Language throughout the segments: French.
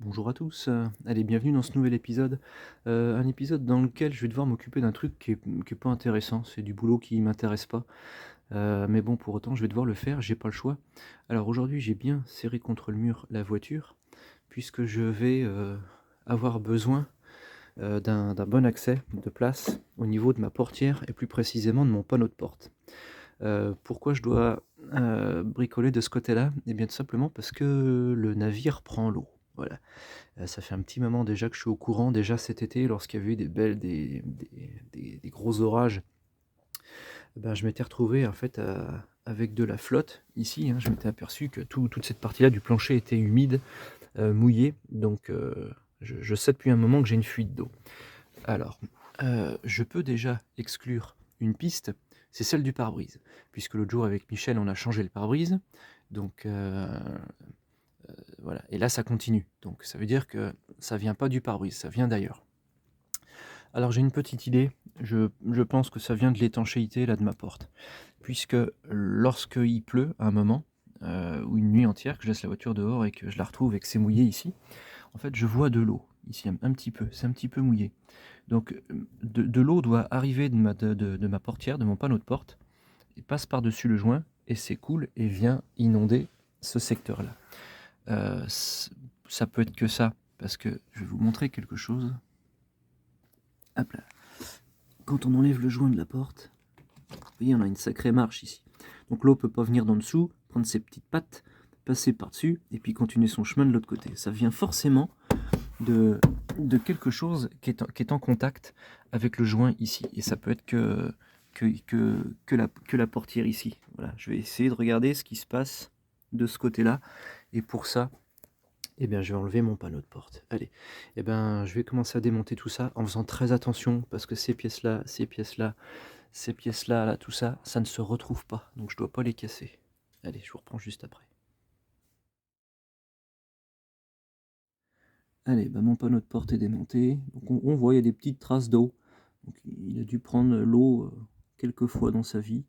Bonjour à tous, allez bienvenue dans ce nouvel épisode. Un épisode dans lequel je vais devoir m'occuper d'un truc qui est pas intéressant, c'est du boulot qui m'intéresse pas. Mais bon pour autant je vais devoir le faire, j'ai pas le choix. Alors aujourd'hui j'ai bien serré contre le mur la voiture, puisque je vais, avoir besoin, d'un bon accès de place au niveau de ma portière et plus précisément de mon panneau de porte. Pourquoi je dois, bricoler de ce côté-là? Eh bien tout simplement parce que le navire prend l'eau, voilà. Ça fait un petit moment déjà que je suis au courant. Déjà cet été, lorsqu'il y avait eu des gros orages, ben, je m'étais retrouvé en fait, avec de la flotte ici, hein. Je m'étais aperçu que toute cette partie-là du plancher était humide, mouillée. Donc je sais depuis un moment que j'ai une fuite d'eau. Alors, je peux déjà exclure une piste, c'est celle du pare-brise. Puisque l'autre jour avec Michel, on a changé le pare-brise. Donc voilà, et là ça continue. Donc ça veut dire que ça vient pas du pare-brise, ça vient d'ailleurs. Alors j'ai une petite idée, je pense que ça vient de l'étanchéité là de ma porte. Puisque lorsqu'il pleut à un moment, ou une nuit entière, que je laisse la voiture dehors et que je la retrouve et que c'est mouillé ici, en fait je vois de l'eau ici un petit peu, c'est un petit peu mouillé. Donc de l'eau doit arriver de ma portière, de mon panneau de porte, et passe par-dessus le joint et s'écoule et vient inonder ce secteur-là. Ça peut être que ça, parce que je vais vous montrer quelque chose. Hop là. Quand on enlève le joint de la porte, vous voyez, on a une sacrée marche ici. Donc l'eau peut pas venir d'en dessous, prendre ses petites pattes, passer par-dessus, et puis continuer son chemin de l'autre côté. Ça vient forcément de quelque chose qui est en contact avec le joint ici. Et ça peut être que la portière ici. Voilà, je vais essayer de regarder ce qui se passe de ce côté-là. Et pour ça, eh bien, je vais enlever mon panneau de porte. Allez, eh ben, je vais commencer à démonter tout ça en faisant très attention parce que ces pièces-là, ces pièces-là, ces pièces-là, là, tout ça, ça ne se retrouve pas. Donc, je dois pas les casser. Allez, je vous reprends juste après. Allez, bah, mon panneau de porte est démonté. Donc, on voit, il y a des petites traces d'eau. Donc, il a dû prendre l'eau quelques fois dans sa vie.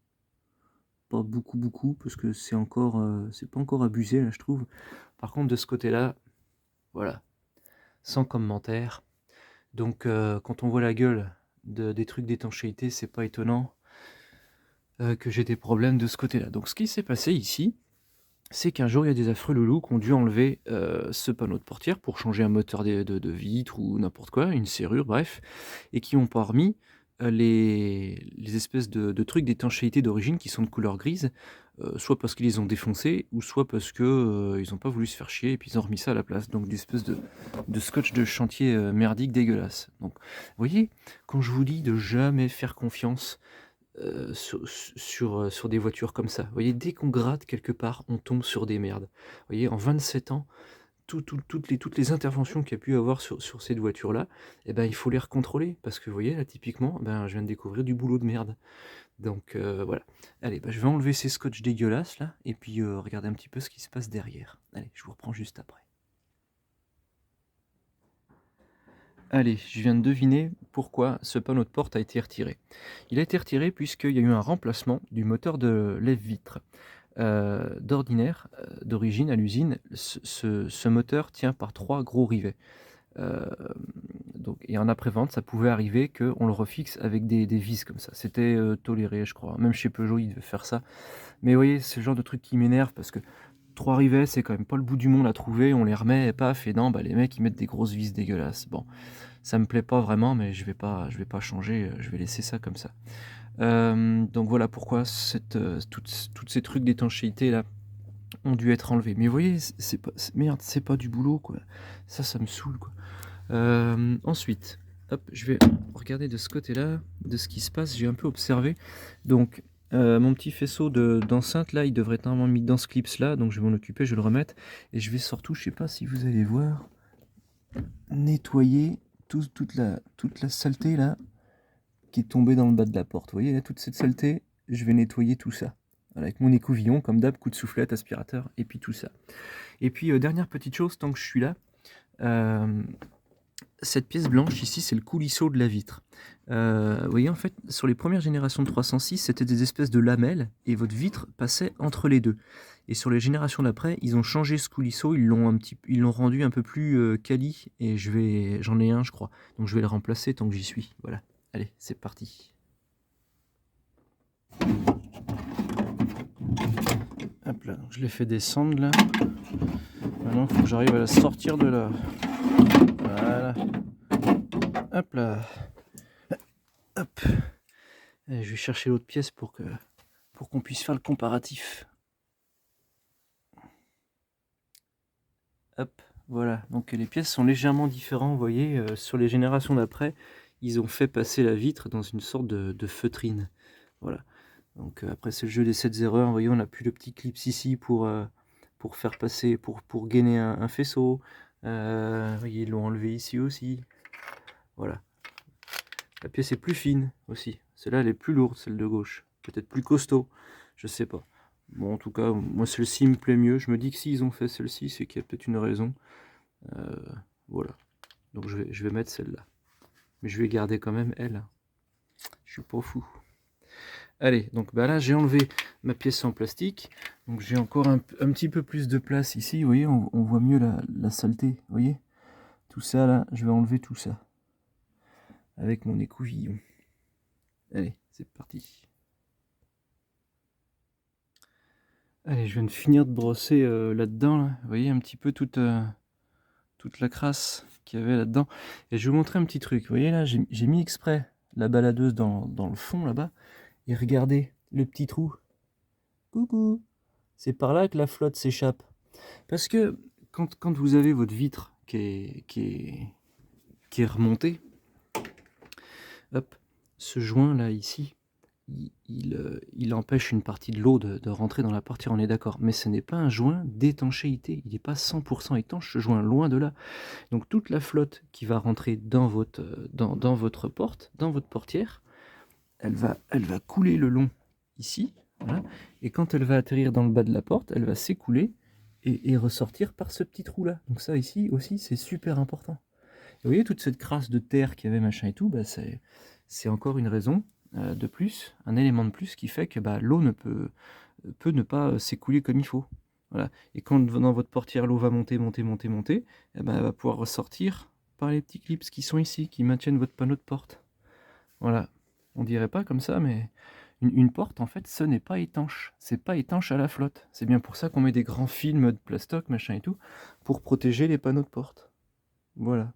Pas beaucoup, beaucoup, parce que c'est pas encore abusé, là, je trouve. Par contre, de ce côté-là, voilà, sans commentaire. Donc quand on voit la gueule des trucs d'étanchéité, c'est pas étonnant que j'ai des problèmes de ce côté-là. Donc ce qui s'est passé ici, c'est qu'un jour il y a des affreux loulous qui ont dû enlever ce panneau de portière pour changer un moteur de vitre ou n'importe quoi, une serrure, bref, et qui ont pas remis les espèces de trucs d'étanchéité d'origine qui sont de couleur grise, soit parce qu'ils les ont défoncés, ou soit parce que ils ont pas voulu se faire chier et puis ils ont remis ça à la place. Donc des espèces de scotch de chantier merdique dégueulasse. Donc vous voyez, quand je vous dis de jamais faire confiance sur des voitures comme ça. Vous voyez, dès qu'on gratte quelque part, on tombe sur des merdes. Vous voyez, en 27 ans, toutes les interventions qu'il y a pu avoir sur cette voiture-là, eh ben, il faut les recontrôler. Parce que vous voyez, là, typiquement, ben, je viens de découvrir du boulot de merde. Donc voilà. Allez, ben, je vais enlever ces scotch dégueulasses là, et puis regarder un petit peu ce qui se passe derrière. Allez, je vous reprends juste après. Allez, je viens de deviner pourquoi ce panneau de porte a été retiré. Il a été retiré puisqu'il y a eu un remplacement du moteur de lève-vitre. D'ordinaire, d'origine à l'usine, ce moteur tient par 3 gros rivets. Hem, donc et en après-vente, ça pouvait arriver qu'on le refixe avec des vis comme ça. C'était toléré, je crois. Même chez Peugeot, ils devaient faire ça. Mais vous voyez, c'est le genre de truc qui m'énerve parce que 3 rivets, c'est quand même pas le bout du monde à trouver. On les remet et paf et non, bah, les mecs, ils mettent des grosses vis dégueulasses. Bon, ça me plaît pas vraiment, mais je vais pas changer, je vais laisser ça comme ça. Donc voilà pourquoi toutes ces trucs d'étanchéité là ont dû être enlevés. Mais vous voyez, merde, c'est pas du boulot quoi. Ça me saoule quoi. Ensuite, hop, je vais regarder de ce côté-là, de ce qui se passe. J'ai un peu observé. Donc mon petit faisceau d'enceinte là, il devrait être normalement mis dans ce clips là, donc je vais m'en occuper, je vais le remettre. Et je vais surtout, je sais pas si vous allez voir, nettoyer toute la saleté là qui est tombée dans le bas de la porte. Vous voyez là, toute cette saleté, je vais nettoyer tout ça. Voilà, avec mon écouvillon, comme d'hab, coup de soufflette, aspirateur, et puis tout ça. Et puis, dernière petite chose, tant que je suis là, cette pièce blanche ici, c'est le coulisseau de la vitre. Vous voyez, en fait, sur les premières générations de 306, c'était des espèces de lamelles et votre vitre passait entre les deux. Et sur les générations d'après, ils ont changé ce coulisseau, ils l'ont rendu un peu plus quali et j'en ai un, je crois. Donc je vais le remplacer tant que j'y suis. Voilà. Allez, c'est parti. Hop là, donc je l'ai fait descendre là. Maintenant, il faut que j'arrive à la sortir de là. Voilà. Hop là. Hop. Allez, je vais chercher l'autre pièce pour qu'on puisse faire le comparatif. Hop, voilà. Donc les pièces sont légèrement différentes. Vous voyez, sur les générations d'après, ils ont fait passer la vitre dans une sorte de feutrine. Voilà. Donc après, c'est le jeu des 7 erreurs. Vous voyez, on n'a plus le petit clips ici pour faire passer, pour gainer un faisceau. Vous voyez, ils l'ont enlevé ici aussi. Voilà. La pièce est plus fine aussi. Celle-là, elle est plus lourde, celle de gauche. Peut-être plus costaud. Je sais pas. Bon, en tout cas, moi, celle-ci me plaît mieux. Je me dis que s'ils ont fait celle-ci, c'est qu'il y a peut-être une raison. Voilà. Donc, je vais mettre celle-là. Mais je vais garder quand même elle. Je suis pas fou. Allez, donc bah là, j'ai enlevé ma pièce en plastique. Donc, j'ai encore un petit peu plus de place ici. Vous voyez, on voit mieux la saleté. Vous voyez, tout ça, là, je vais enlever tout ça. Avec mon écouvillon. Allez, c'est parti. Allez, je viens de finir de brosser là-dedans. Là. Vous voyez un petit peu toute la crasse qu'il y avait là-dedans. Et je vais vous montrer un petit truc. Vous voyez là, j'ai mis exprès la baladeuse dans le fond là-bas. Et regardez le petit trou. Coucou. C'est par là que la flotte s'échappe. Parce que quand vous avez votre vitre qui est remontée, hop, ce joint là ici, il empêche une partie de l'eau de rentrer dans la portière, on est d'accord. Mais ce n'est pas un joint d'étanchéité. Il n'est pas 100% étanche, ce joint, loin de là. Donc toute la flotte qui va rentrer dans votre porte, dans votre portière, elle va couler le long ici. Voilà. Et quand elle va atterrir dans le bas de la porte, elle va s'écouler et ressortir par ce petit trou-là. Donc ça ici aussi, c'est super important. Et vous voyez toute cette crasse de terre qu'il y avait, machin et tout, bah c'est encore une raison de plus, un élément de plus qui fait que bah, l'eau peut ne pas s'écouler comme il faut. Voilà. Et quand dans votre portière l'eau va monter, eh ben, elle va pouvoir ressortir par les petits clips qui sont ici, qui maintiennent votre panneau de porte. Voilà. On dirait pas comme ça, mais une porte, en fait, ce n'est pas étanche. C'est pas étanche à la flotte. C'est bien pour ça qu'on met des grands films de plastoc, machin et tout, pour protéger les panneaux de porte. Voilà.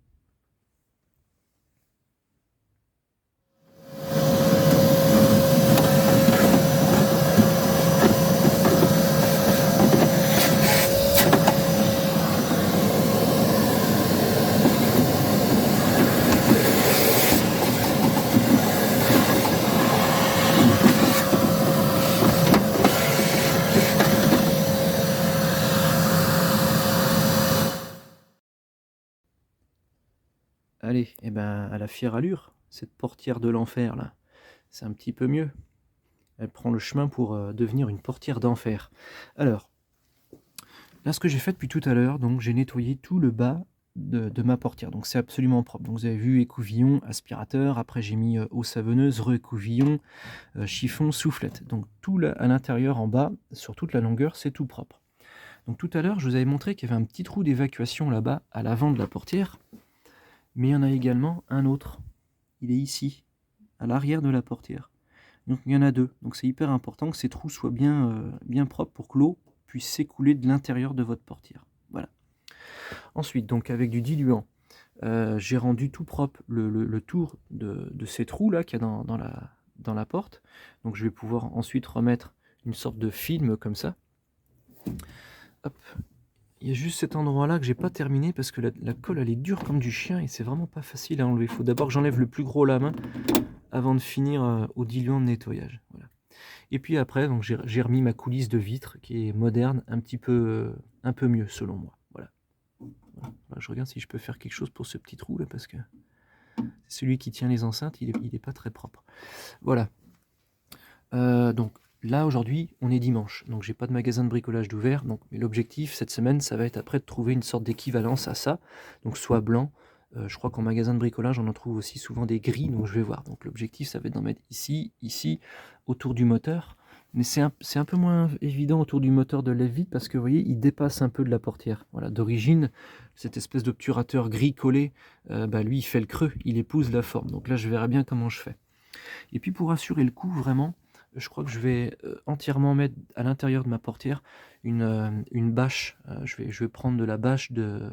Allez, et ben à la fière allure, cette portière de l'enfer là, c'est un petit peu mieux. Elle prend le chemin pour devenir une portière d'enfer. Alors, là ce que j'ai fait depuis tout à l'heure, donc j'ai nettoyé tout le bas de ma portière, donc c'est absolument propre. Donc vous avez vu écouvillon, aspirateur, après j'ai mis eau savonneuse, re-écouvillon, chiffon, soufflette. Donc tout là, à l'intérieur en bas, sur toute la longueur, c'est tout propre. Donc tout à l'heure, je vous avais montré qu'il y avait un petit trou d'évacuation là-bas, à l'avant de la portière. Mais il y en a également un autre. Il est ici, à l'arrière de la portière. Donc il y en a deux. Donc c'est hyper important que ces trous soient bien propres pour que l'eau puisse s'écouler de l'intérieur de votre portière. Voilà. Ensuite, donc avec du diluant, j'ai rendu tout propre le tour de ces trous là qu'il y a dans la porte. Donc je vais pouvoir ensuite remettre une sorte de film comme ça. Hop. Il y a juste cet endroit-là que j'ai pas terminé parce que la colle elle est dure comme du chien et c'est vraiment pas facile à enlever. Il faut d'abord que j'enlève le plus gros la main avant de finir au diluant de nettoyage. Voilà. Et puis après, donc j'ai remis ma coulisse de vitre qui est moderne, un peu mieux selon moi. Voilà. Voilà. Je regarde si je peux faire quelque chose pour ce petit trou là parce que c'est celui qui tient les enceintes, il est pas très propre. Voilà. Donc là aujourd'hui on est dimanche, donc j'ai pas de magasin de bricolage d'ouvert, mais l'objectif cette semaine ça va être après de trouver une sorte d'équivalence à ça, donc soit blanc, Je crois qu'en magasin de bricolage, on en trouve aussi souvent des grilles, donc je vais voir. Donc l'objectif, ça va être d'en mettre ici, ici, autour du moteur. Mais c'est un peu moins évident autour du moteur de lève-vide parce que vous voyez, il dépasse un peu de la portière. Voilà, d'origine, cette espèce d'obturateur gris collé, bah lui, il fait le creux, il épouse la forme. Donc là, je verrai bien comment je fais. Et puis pour assurer le coup, vraiment, je crois que je vais entièrement mettre à l'intérieur de ma portière une bâche. Je vais prendre de la bâche de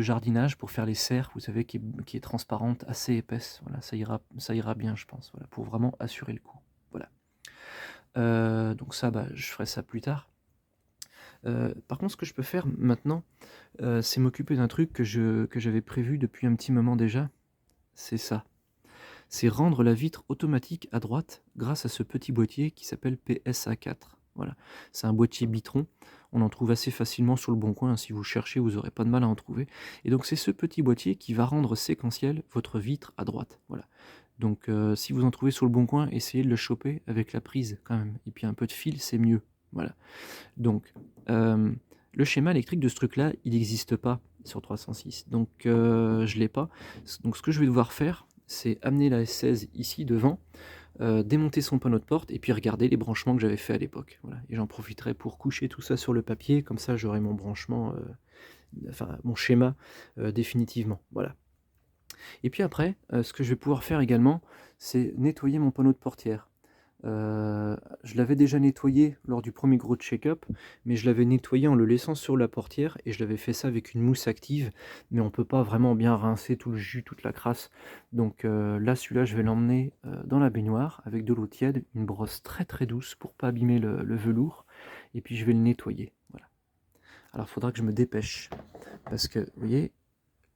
jardinage pour faire les serres, vous savez, qui est transparente, assez épaisse. Voilà, ça ira bien, je pense, voilà, pour vraiment assurer le coup. Voilà. Donc ça, bah, je ferai ça plus tard. Par contre, ce que je peux faire maintenant, c'est m'occuper d'un truc que j'avais prévu depuis un petit moment déjà. C'est ça. C'est rendre la vitre automatique à droite grâce à ce petit boîtier qui s'appelle PSA4. Voilà. C'est un boîtier Bitron. On en trouve assez facilement sur le bon coin. Si vous cherchez, vous n'aurez pas de mal à en trouver. Et donc c'est ce petit boîtier qui va rendre séquentiel votre vitre à droite. Voilà. Donc si vous en trouvez sur le bon coin, essayez de le choper avec la prise quand même. Et puis un peu de fil, c'est mieux. Voilà. Donc le schéma électrique de ce truc-là, il n'existe pas sur 306. Donc je ne l'ai pas. Donc ce que je vais devoir faire, c'est amener la S16 ici devant, démonter son panneau de porte et puis regarder les branchements que j'avais fait à l'époque. Voilà. Et j'en profiterai pour coucher tout ça sur le papier, comme ça j'aurai mon branchement, enfin mon schéma définitivement. Voilà. Et puis après, ce que je vais pouvoir faire également, c'est nettoyer mon panneau de portière. Je l'avais déjà nettoyé lors du premier gros check-up, mais je l'avais nettoyé en le laissant sur la portière et je l'avais fait ça avec une mousse active, mais on peut pas vraiment bien rincer tout le jus, toute la crasse. Donc là, celui-là, je vais l'emmener dans la baignoire avec de l'eau tiède, une brosse très très douce pour pas abîmer le velours, et puis je vais le nettoyer. Voilà. Alors il faudra que je me dépêche, parce que, vous voyez,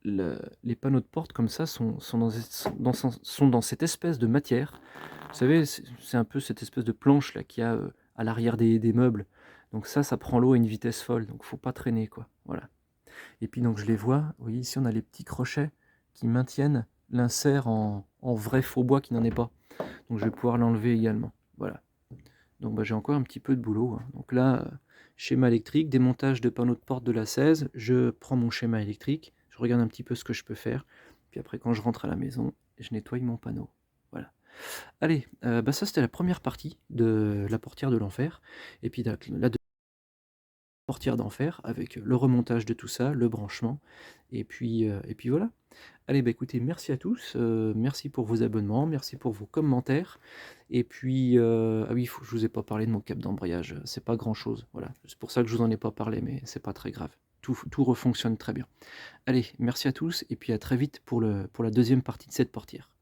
les panneaux de porte comme ça sont dans cette espèce de matière. Vous savez, c'est un peu cette espèce de planche là qu'il y a à l'arrière des meubles. Donc ça prend l'eau à une vitesse folle, donc faut pas traîner quoi. Voilà. Et puis donc je les vois, vous voyez ici on a les petits crochets qui maintiennent l'insert en vrai faux bois qui n'en est pas. Donc je vais pouvoir l'enlever également. Voilà. Donc bah, j'ai encore un petit peu de boulot, hein. Donc là, schéma électrique, démontage de panneaux de porte de la 16, je prends mon schéma électrique, je regarde un petit peu ce que je peux faire, puis après quand je rentre à la maison, je nettoie mon panneau. Voilà. Allez, bah ça c'était la première partie de la portière de l'enfer, et puis la deuxième portière d'enfer avec le remontage de tout ça, le branchement, et puis voilà. Allez, bah écoutez, merci à tous, merci pour vos abonnements, merci pour vos commentaires, et puis, ah oui, je vous ai pas parlé de mon câble d'embrayage, c'est pas grand chose, voilà, c'est pour ça que je vous en ai pas parlé, mais c'est pas très grave, tout refonctionne très bien. Allez, merci à tous, et puis à très vite pour la deuxième partie de cette portière.